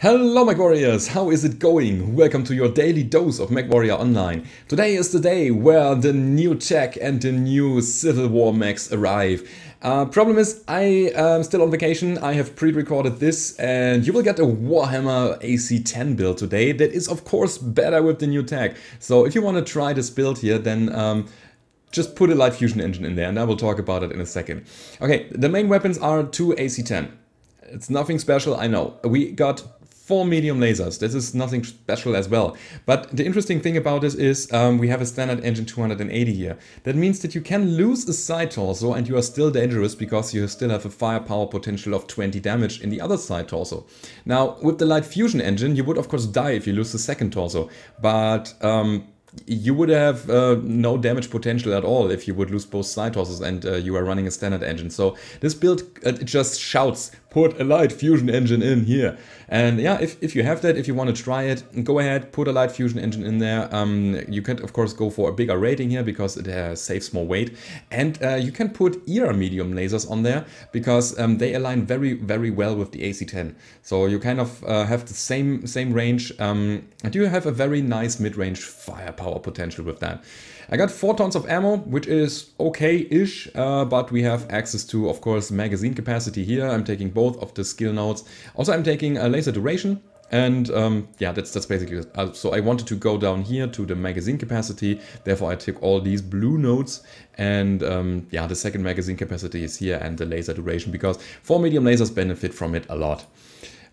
Hello Mechwarriors, how is it going? Welcome to your daily dose of Mechwarrior Online. Today is the day where the new tech and the new Civil War mechs arrive. Problem is, I am still on vacation. I have pre-recorded this and you will get a Warhammer AC-10 build today that is of course better with the new tech. So if you want to try this build here, then just put a light fusion engine in there and I will talk about it in a second. Okay, the main weapons are two AC-10. It's nothing special, I know. We got 4 medium lasers. This is nothing special as well. But the interesting thing about this is we have a standard engine 280 here. That means that you can lose a side torso and you are still dangerous because you still have a firepower potential of 20 damage in the other side torso. Now, with the light fusion engine, you would of course die if you lose the second torso. But you would have no damage potential at all if you would lose both side torsos and you are running a standard engine. So this build, it just shouts, put a light fusion engine in here. And yeah, if you have that, if you want to try it, go ahead, put a light fusion engine in there. You can of course go for a bigger rating here because it saves more weight. And you can put ER medium lasers on there because they align very, very well with the AC-10. So you kind of have the same range and you have a very nice mid-range firepower potential with that. I got 4 tons of ammo, which is okay-ish, but we have access to, of course, magazine capacity here. I'm taking both of the skill nodes. Also, I'm taking a laser duration, and yeah, that's basically it. So I wanted to go down here to the magazine capacity. Therefore, I took all these blue nodes, and yeah, the second magazine capacity is here, and the laser duration, because 4 medium lasers benefit from it a lot.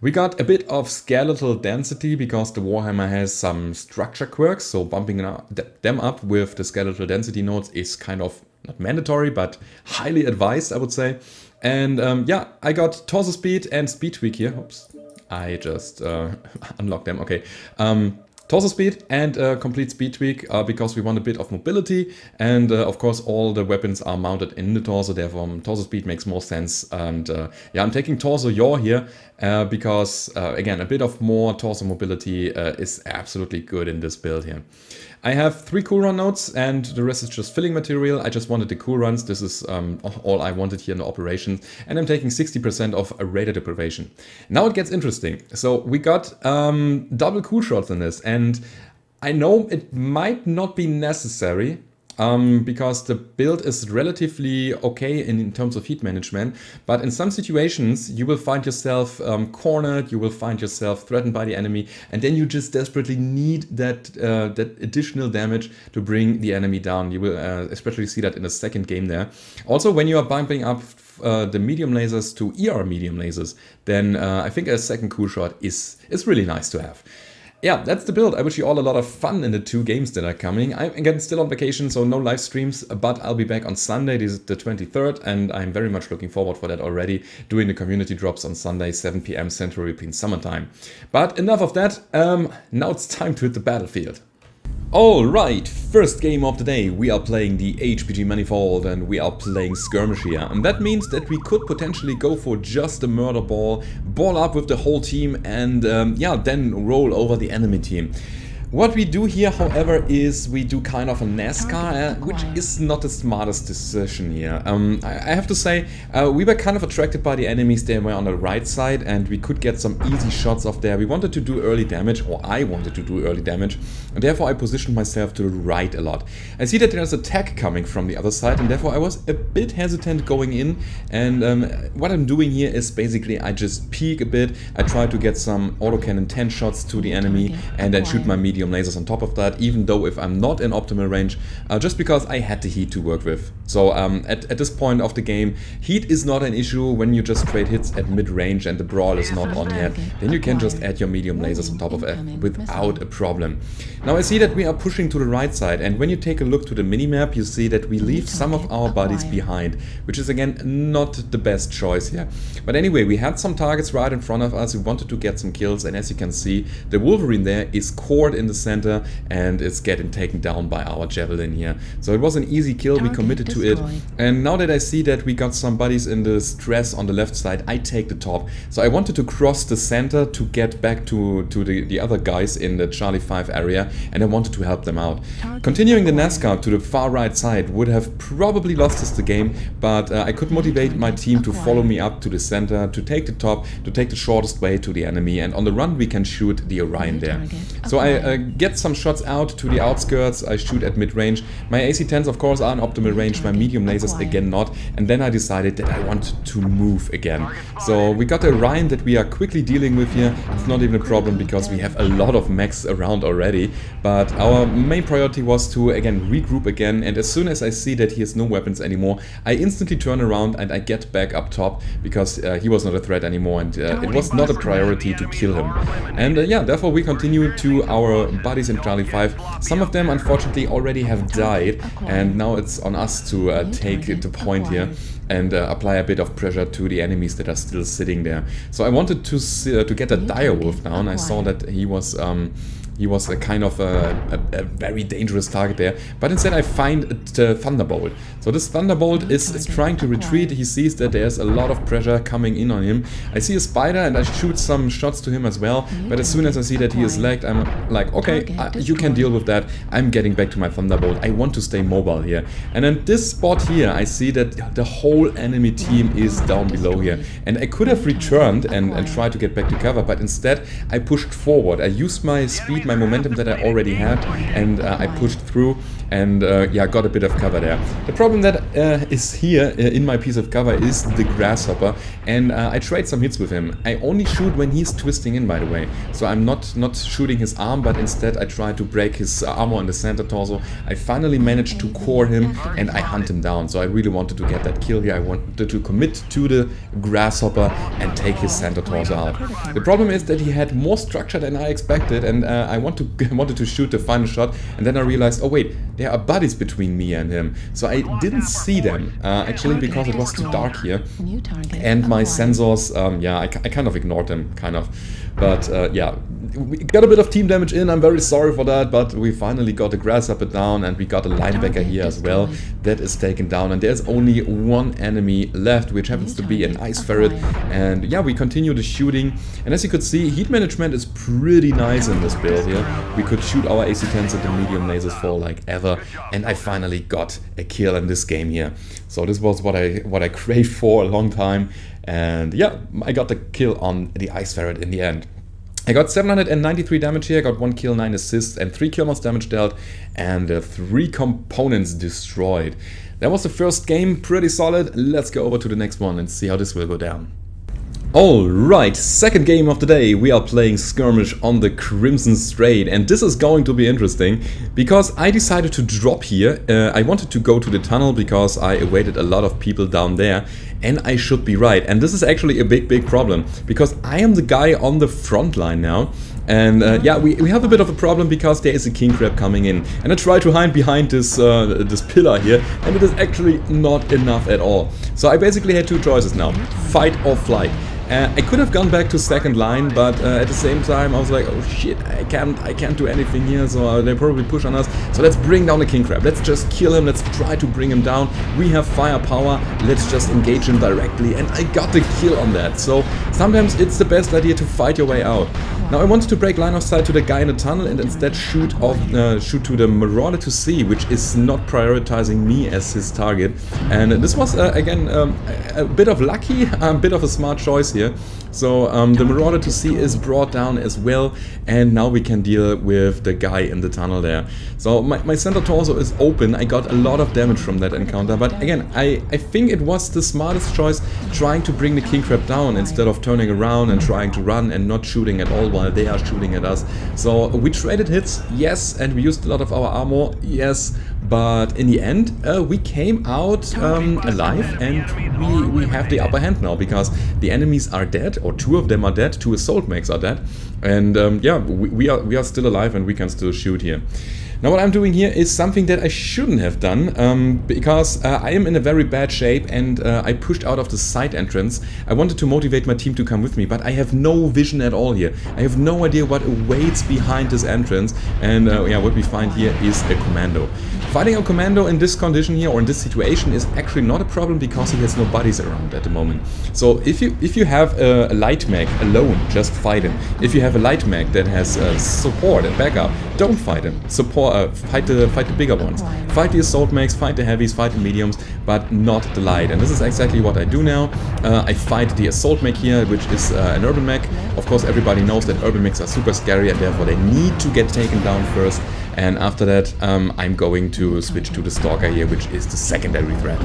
We got a bit of skeletal density because the Warhammer has some structure quirks, so bumping them up with the skeletal density nodes is kind of not mandatory, but highly advised, I would say. And yeah, I got torso speed and speed tweak here. Oops, I just unlocked them, okay. Torso speed and complete speed tweak because we want a bit of mobility, and of course all the weapons are mounted in the torso, therefore torso speed makes more sense. And yeah, I'm taking torso yaw here because again, a bit of more torso mobility is absolutely good in this build here. I have 3 cool run nodes and the rest is just filling material. I just wanted the cool runs. This is all I wanted here in the operation. And I'm taking 60% of radar deprivation. Now it gets interesting. So we got double cool shots in this. And I know it might not be necessary because the build is relatively okay in terms of heat management, but in some situations you will find yourself cornered, you will find yourself threatened by the enemy, and then you just desperately need that additional damage to bring the enemy down. You will especially see that in the second game there. Also, when you are bumping up the medium lasers to ER medium lasers, then I think a second cool shot is really nice to have. Yeah, that's the build. I wish you all a lot of fun in the 2 games that are coming. I'm again still on vacation, so no live streams, but I'll be back on Sunday, this is the 23rd, and I'm very much looking forward for that already, doing the community drops on Sunday, 7 PM Central European Summertime. But enough of that, now it's time to hit the battlefield. Alright, first game of the day, we are playing the HPG Manifold and we are playing Skirmish here. And that means that we could potentially go for just a murder ball up with the whole team and yeah, then roll over the enemy team. What we do here, however, is we do kind of a NASCAR, which is not the smartest decision here. I have to say, we were kind of attracted by the enemies. They were on the right side and we could get some easy shots off there. We wanted to do early damage, or I wanted to do early damage, and therefore I positioned myself to the right a lot. I see that there's attack coming from the other side, and therefore I was a bit hesitant going in. And what I'm doing here is basically I just peek a bit, I try to get some autocannon 10 shots to the enemy, and then shoot my medium lasers on top of that, even though if I'm not in optimal range, just because I had the heat to work with. So at this point of the game, heat is not an issue when you just trade hits at mid-range and the brawl is not on yet. Then you can just add your medium lasers on top of it without a problem. Now I see that we are pushing to the right side, and when you take a look to the minimap, you see that we leave some of our bodies behind, which is again not the best choice here. But anyway, we had some targets right in front of us, we wanted to get some kills, and as you can see, the Wolverine there is cored in in the center, and it's getting taken down by our javelin here. So it was an easy kill, we committed to it. And now that I see that we got some buddies in the stress on the left side, I take the top. So I wanted to cross the center to get back to the other guys in the Charlie 5 area, and I wanted to help them out. Continuing the NASCAR to the far right side would have probably lost us the game, but I could motivate my team to follow me up to the center, to take the top, to take the shortest way to the enemy, and on the run we can shoot the Orion there. So I get some shots out to the outskirts, I shoot at mid-range. My AC-10s of course are in optimal range, my medium lasers again not, and then I decided that I want to move again. So we got a Orion that we are quickly dealing with here. It's not even a problem because we have a lot of mechs around already, but our main priority was to again regroup again, and as soon as I see that he has no weapons anymore, I instantly turn around and I get back up top because he was not a threat anymore, and it was not a priority to kill him. And yeah, therefore we continue to our buddies in Charlie 5. Some of them unfortunately already have died, and now it's on us to take the point here and apply a bit of pressure to the enemies that are still sitting there. So I wanted to get a direwolf down. I saw that he was a kind of a very dangerous target there, but instead I find the Thunderbolt. So this Thunderbolt is trying to retreat. He sees that there's a lot of pressure coming in on him. I see a spider and I shoot some shots to him as well, but as soon as I see that he is lagged, I'm like, okay, you can deal with that. I'm getting back to my Thunderbolt. I want to stay mobile here. And in this spot here, I see that the whole enemy team is down below here. And I could have returned and tried to get back to cover, but instead I pushed forward. I used my speed, my momentum that I already had, and I pushed through and yeah, got a bit of cover there. The problem that is here in my piece of cover is the grasshopper, and I trade some hits with him. I only shoot when he's twisting in, by the way, so I'm not shooting his arm, but instead I try to break his armor in the center torso. I finally managed to core him and I hunt him down, so I really wanted to get that kill here. I wanted to commit to the grasshopper and take his center torso out. The problem is that he had more structure than I expected, and I wanted to shoot the final shot, and then I realized, oh wait, there are buddies between me and him. So I didn't see them, actually, because it was too dark here. And my sensors, yeah, I kind of ignored them, kind of. But yeah, we got a bit of team damage in, I'm very sorry for that, but we finally got the grasshopper down, and we got a linebacker here as well that is taken down, and there's only one enemy left, which happens to be an ice ferret. And yeah, we continue the shooting, and as you could see, heat management is pretty nice in this build here. We could shoot our AC-10s at the medium lasers for like ever, and I finally got a kill in this game here. So this was what I craved for a long time, and yeah, I got the kill on the ice ferret in the end. I got 793 damage here, I got 1 kill, 9 assists, and 3 kill mass damage dealt, and 3 components destroyed. That was the first game, pretty solid. Let's go over to the next one and see how this will go down. Alright, second game of the day. We are playing Skirmish on the Crimson Strait, and this is going to be interesting because I decided to drop here. I wanted to go to the tunnel because I awaited a lot of people down there, and I should be right. And this is actually a big problem because I am the guy on the front line now. And yeah, we have a bit of a problem because there is a king crab coming in, and I try to hide behind this this pillar here, and it is actually not enough at all. So I basically had two choices now: fight or flight. I could have gone back to second line, but at the same time I was like, oh shit, I can't do anything here, so they probably push on us. So let's bring down the king crab. Let's just kill him. Let's try to bring him down. We have firepower. Let's just engage him directly, and I got the kill on that. So sometimes it's the best idea to fight your way out. Now I wanted to break line of sight to the guy in the tunnel and instead shoot to the Marauder to sea, which is not prioritizing me as his target. And this was again a bit of lucky, a bit of a smart choice here. So the Marauder to sea is brought down as well, and now we can deal with the guy in the tunnel there. So my center torso is open. I got a lot of damage from that encounter, but again, I think it was the smartest choice trying to bring the king crab down instead of turning around and trying to run and not shooting at all while they are shooting at us. So we traded hits, yes, and we used a lot of our armor, yes, but in the end we came out alive, and we have the upper hand now because the enemies are dead, or two of them are dead, 2 assault mechs are dead, and yeah, we are still alive and we can still shoot here. Now what I'm doing here is something that I shouldn't have done, because I am in a very bad shape and I pushed out of the side entrance. I wanted to motivate my team to come with me, but I have no vision at all here. I have no idea what awaits behind this entrance, and yeah, what we find here is a commando. Fighting a commando in this condition here, or in this situation, is actually not a problem because he has no buddies around at the moment. So if you have a light mech alone, just fight him. If you have a light mech that has support and backup, don't fight him. Fight the bigger ones. Fight the assault mechs, fight the heavies, fight the mediums, but not the light. And this is exactly what I do now. I fight the assault mech here, which is an urban mech. Of course, everybody knows that urban mechs are super scary and therefore they need to get taken down first. And after that, I'm going to switch to the stalker here, which is the secondary threat.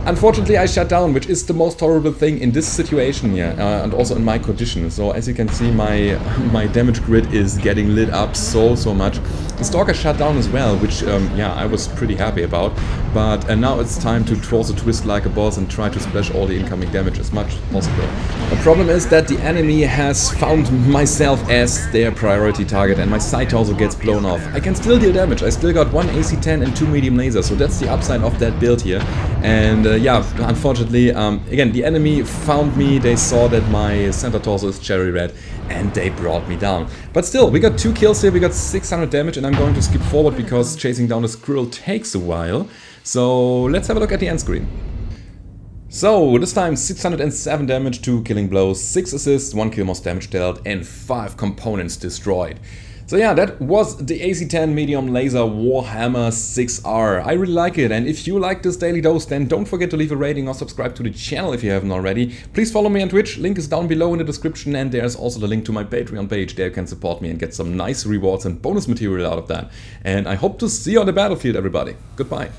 Unfortunately, I shut down, which is the most horrible thing in this situation here, and also in my condition. So as you can see, my damage grid is getting lit up so much. The stalker shut down as well, which yeah, I was pretty happy about. But now it's time to also twist like a boss and try to splash all the incoming damage as much as possible. The problem is that the enemy has found myself as their priority target, and my sight also gets blown off. I can still deal damage. I still got 1 AC-10 and 2 medium lasers, so that's the upside of that build here. And yeah, unfortunately, again, the enemy found me. They saw that my center torso is cherry red, and they brought me down. But still, we got 2 kills here, we got 600 damage, and I'm going to skip forward because chasing down a squirrel takes a while. So let's have a look at the end screen. So this time 607 damage, 2 killing blows, 6 assists, 1 kill most damage dealt, and 5 components destroyed. So yeah, that was the AC-10 medium laser Warhammer 6R. I really like it, and if you like this daily dose, then don't forget to leave a rating or subscribe to the channel if you haven't already. Please follow me on Twitch, link is down below in the description, and there's also the link to my Patreon page. There you can support me and get some nice rewards and bonus material out of that. And I hope to see you on the battlefield, everybody. Goodbye.